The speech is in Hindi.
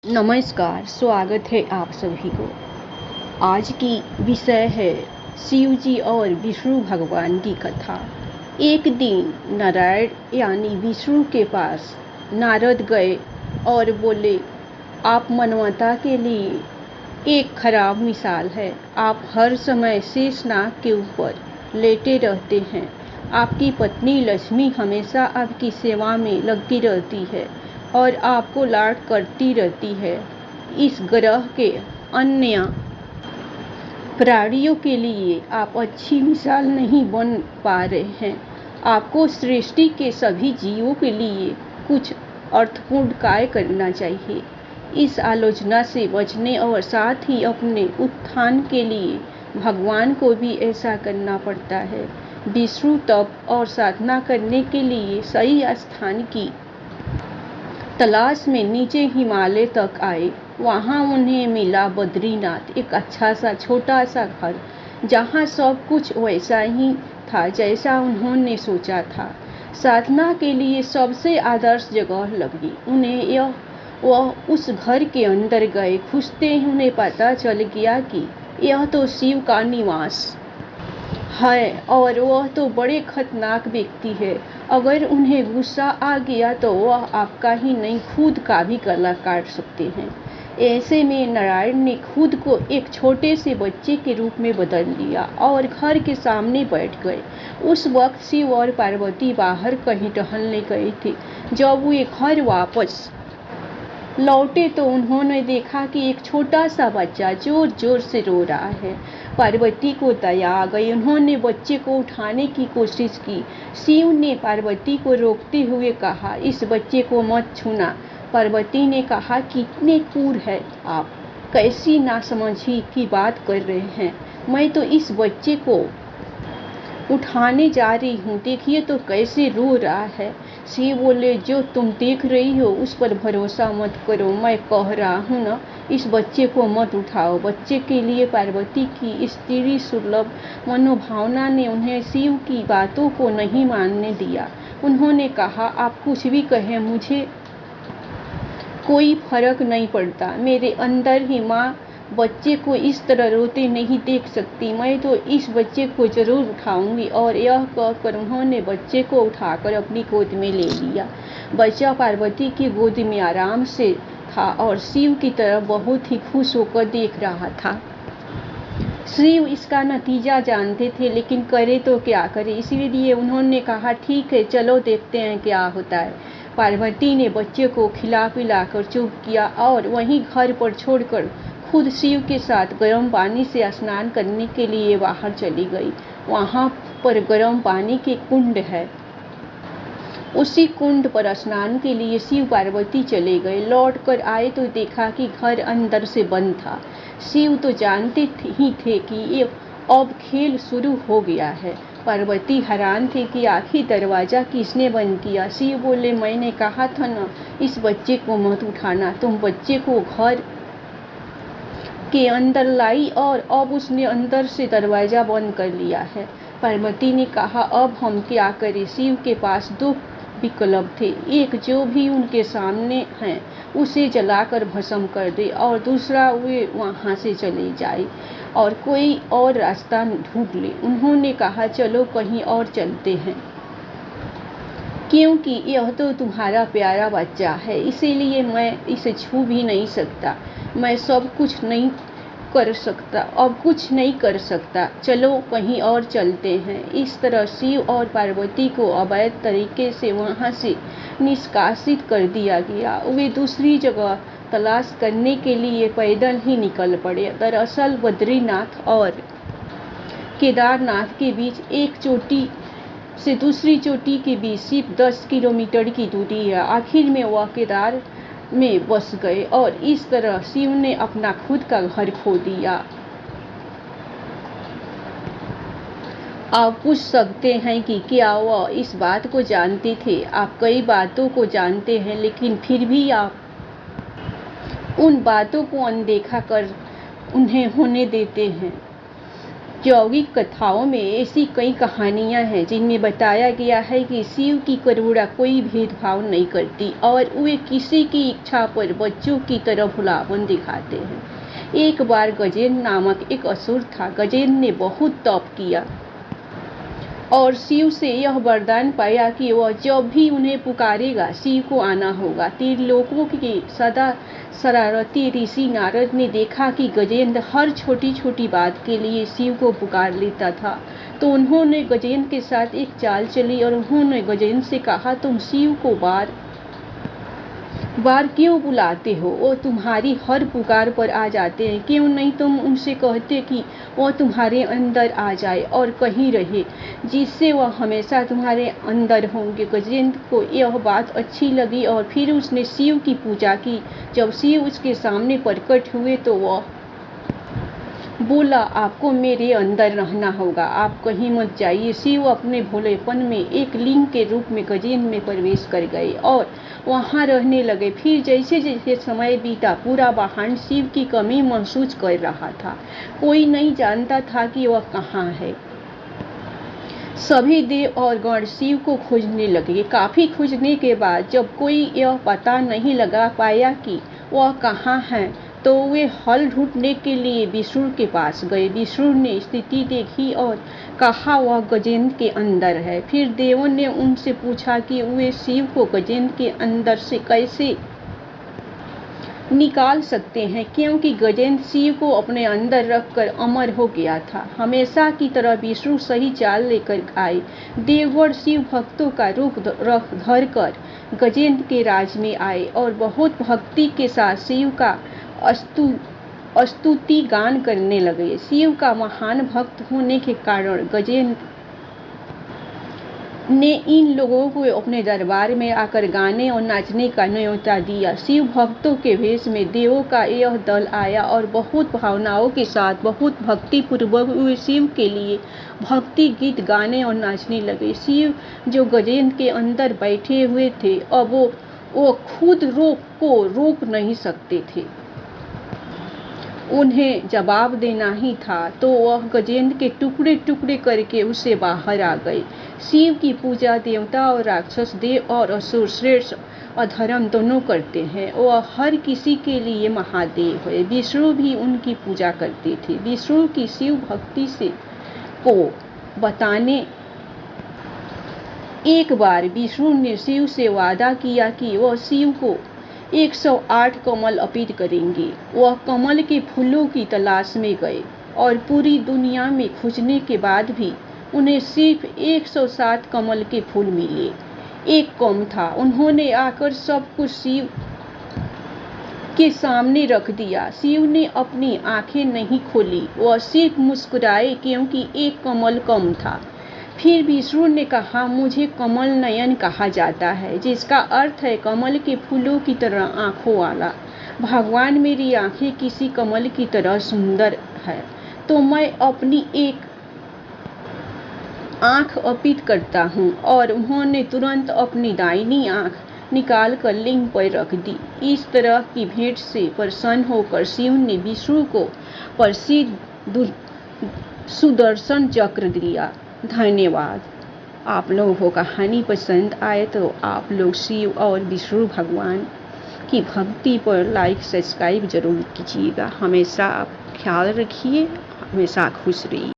नमस्कार, स्वागत है आप सभी को। आज की विषय है शिव जी और विष्णु भगवान की कथा। एक दिन नारायण यानी विष्णु के पास नारद गए और बोले, आप मानवता के लिए एक खराब मिसाल है। आप हर समय शेषनाग के ऊपर लेटे रहते हैं। आपकी पत्नी लक्ष्मी हमेशा आपकी सेवा में लगी रहती है और आपको लाड करती रहती है। इस ग्रह के अन्य प्राणियों के लिए आप अच्छी मिसाल नहीं बन पा रहे हैं। आपको सृष्टि के सभी जीवों के लिए कुछ अर्थपूर्ण कार्य करना चाहिए। इस आलोचना से बचने और साथ ही अपने उत्थान के लिए भगवान को भी ऐसा करना पड़ता है। विष्णु तप और साधना करने के लिए सही स्थान की तलाश में नीचे हिमालय तक आए। वहां उन्हें मिला बद्रीनाथ, एक अच्छा सा छोटा सा घर, जहां सब कुछ वैसा ही था जैसा उन्होंने सोचा था। साधना के लिए सबसे आदर्श जगह लगी उन्हें वह उस घर के अंदर गए। घुसते ही उन्हें पता चल गया कि यह तो शिव का निवास है और वह तो बड़े खतरनाक व्यक्ति है। अगर उन्हें गुस्सा आ गया तो वह आपका ही नहीं खुद का भी गला काट सकते हैं। ऐसे में नारायण ने खुद को एक छोटे से बच्चे के रूप में बदल लिया और घर के सामने बैठ गए। उस वक्त शिव और पार्वती बाहर कहीं टहलने गए थे। जब वे घर वापस लौटे तो उन्होंने देखा कि एक छोटा सा बच्चा जोर जोर से रो रहा है। पार्वती को दया आ गई। उन्होंने बच्चे को उठाने की कोशिश की। शिव ने पार्वती को रोकते हुए कहा, इस बच्चे को मत छूना। पार्वती ने कहा, कितने क्रूर है आप, कैसी नासमझी की बात कर रहे हैं। मैं तो इस बच्चे को उठाने जा रही हूँ, देखिए तो कैसे रो रहा है। शिव बोले, जो तुम देख रही हो उस पर भरोसा मत करो। मैं कह रहा हूँ ना, इस बच्चे को मत उठाओ। बच्चे के लिए पार्वती की स्त्री सुलभ मनोभावना ने उन्हें शिव की बातों को नहीं मानने दिया। उन्होंने कहा, आप कुछ भी कहें, मुझे कोई फर्क नहीं पड़ता। मेरे अंदर ही माँ बच्चे को इस तरह रोते नहीं देख सकती। मैं तो इस बच्चे को जरूर उठाऊंगी। और यह कहकर उन्होंने बच्चे को उठाकर अपनी गोद में ले लिया। बच्चा पार्वती की गोद में आराम से था और शिव की तरफ बहुत ही खुश होकर देख रहा था। शिव इसका नतीजा जानते थे, लेकिन करे तो क्या करे, इसलिए उन्होंने कहा, ठीक है, चलो देखते हैं क्या होता है। पार्वती ने बच्चे को खिला पिलाकर चुप किया और वहीं घर पर छोड़कर खुद शिव के साथ गर्म पानी से स्नान करने के लिए बाहर चली गई। वहां पर गर्म पानी के कुंड है। उसी कुंड पर स्नान के लिए शिव पार्वती चले गए। लौट कर आए तो देखा कि घर अंदर से बंद था। शिव तो जानते ही थे कि ये अब खेल शुरू हो गया है। पार्वती हैरान थे कि आखिर दरवाजा किसने बंद किया। शिव बोले, मैंने कहा था ना, इस बच्चे को मत उठाना। तुम बच्चे को घर के अंदर लाई और अब उसने अंदर से दरवाजा बंद कर लिया है। पार्वती ने कहा, अब हम क्या करें। शिव के पास दो विकल्प थे, एक जो भी उनके सामने हैं उसे जलाकर भस्म कर दे और दूसरा वे वहां से चले जाए और कोई और रास्ता ढूंढ ले। उन्होंने कहा, चलो कहीं और चलते हैं, क्योंकि यह तो तुम्हारा प्यारा बच्चा है, इसीलिए मैं इसे छू भी नहीं सकता। मैं सब कुछ नहीं कर सकता, अब कुछ नहीं कर सकता, चलो कहीं और चलते हैं। इस तरह शिव और पार्वती को अवैध तरीके से वहां से निष्कासित कर दिया गया। वे दूसरी जगह तलाश करने के लिए पैदल ही निकल पड़े। दरअसल बद्रीनाथ और केदारनाथ के बीच एक चोटी से दूसरी चोटी के बीच सिर्फ 10 किलोमीटर की दूरी है। आखिर में वह केदार में बस गए और इस तरह शिव ने अपना खुद का घर खो दिया। आप पूछ सकते हैं कि क्या वह इस बात को जानते थे। आप कई बातों को जानते हैं, लेकिन फिर भी आप उन बातों को अनदेखा कर उन्हें होने देते हैं। यौगिक कथाओं में ऐसी कई कहानियां हैं जिनमें बताया गया है कि शिव की करुणा कोई भेदभाव नहीं करती और वे किसी की इच्छा पर बच्चों की तरह भुलापन दिखाते हैं। एक बार गजेंद्र नामक एक असुर था। गजेंद्र ने बहुत तप किया और शिव से यह वरदान पाया कि वह जब भी उन्हें पुकारेगा शिव को आना होगा। त्रिलोकों के सदा शरारती ऋषि नारद ने देखा कि गजेंद्र हर छोटी छोटी बात के लिए शिव को पुकार लेता था, तो उन्होंने गजेंद्र के साथ एक चाल चली और उन्होंने गजेंद्र से कहा, तुम शिव को बार बार क्यों बुलाते हो? वो तुम्हारी हर पुकार पर आ जाते हैं। क्यों नहीं तुम उनसे कहते कि वो तुम्हारे अंदर आ जाए और कहीं रहे, जिससे वह हमेशा तुम्हारे अंदर होंगे। गजेंद्र को यह बात अच्छी लगी और फिर उसने शिव की पूजा की। जब शिव उसके सामने प्रकट हुए तो वह बोला, आपको मेरे अंदर रहना होगा, आप कहीं मत जाइए। शिव अपने भोलेपन में एक लिंग के रूप में गजेंद्र में प्रवेश कर गए और वहां रहने लगे। फिर जैसे जैसे समय बीता, पूरा ब्रह्मांड शिव की कमी महसूस कर रहा था। कोई नहीं जानता था कि वह कहाँ है। सभी देव और गण शिव को खोजने लगे। काफी खोजने के बाद जब कोई यह पता नहीं लगा पाया कि वह कहाँ है, तो वे हल ढूंढने के लिए विष्णु के पास गए। विष्णु ने स्थिति देखी और कहा, वह गजेंद्र के अंदर है। फिर देवों ने उनसे पूछा कि वे शिव को गजेंद्र के अंदर से कैसे निकाल सकते हैं, क्योंकि गजेंद्र शिव को अपने अंदर रखकर अमर हो गया था। हमेशा की तरह विष्णु सही चाल लेकर आए। देवगण शिव भक्तों का रूप धरकर गजेंद्र के राज में आए और बहुत भक्ति के साथ शिव का स्तुति गान करने लगे। शिव का महान भक्त होने के कारण गजेंद्र ने इन लोगों को अपने दरबार में आकर गाने और नाचने का न्योता दिया। शिव भक्तों के भेष में देवों का यह दल आया और बहुत भावनाओं के साथ बहुत भक्ति पूर्वक वे शिव के लिए भक्ति गीत गाने और नाचने लगे। शिव जो गजेंद्र के अंदर बैठे हुए थे, अब वो खुद रोक नहीं सकते थे। उन्हें जवाब देना ही था, तो वह गजेंद्र के टुकड़े टुकड़े करके उसे बाहर आ गए। शिव की पूजा देवता और राक्षस, देव और असुर, श्रेष्ठ अधर्म दोनों करते हैं। वह हर किसी के लिए महादेव है। विष्णु भी उनकी पूजा करते थे। विष्णु की शिव भक्ति से को बताने एक बार विष्णु ने शिव से वादा किया कि वह शिव को 108 कमल अर्पित करेंगे। वह कमल के फूलों की तलाश में गए और पूरी दुनिया में खोजने के बाद भी उन्हें सिर्फ 107 कमल के फूल मिले। एक कम था। उन्होंने आकर सब कुछ शिव के सामने रख दिया। शिव ने अपनी आंखें नहीं खोली, वह सिर्फ मुस्कुराए, क्योंकि एक कमल कम था। फिर विष्णु ने कहा, मुझे कमल नयन कहा जाता है, जिसका अर्थ है कमल के फूलों की तरह आंखों वाला। भगवान, मेरी आंखें किसी कमल की तरह सुंदर है, तो मैं अपनी एक आंख अर्पित करता हूँ। और उन्होंने तुरंत अपनी दाहिनी आंख निकाल कर लिंग पर रख दी। इस तरह की भेंट से प्रसन्न होकर शिव ने विष्णु को प्रसिद्ध सुदर्शन चक्र दिया। धन्यवाद। आप लोगों को कहानी पसंद आए तो आप लोग शिव और विष्णु भगवान की भक्ति पर लाइक सब्सक्राइब जरूर कीजिएगा। हमेशा आप ख्याल रखिए, हमेशा खुश रहिए।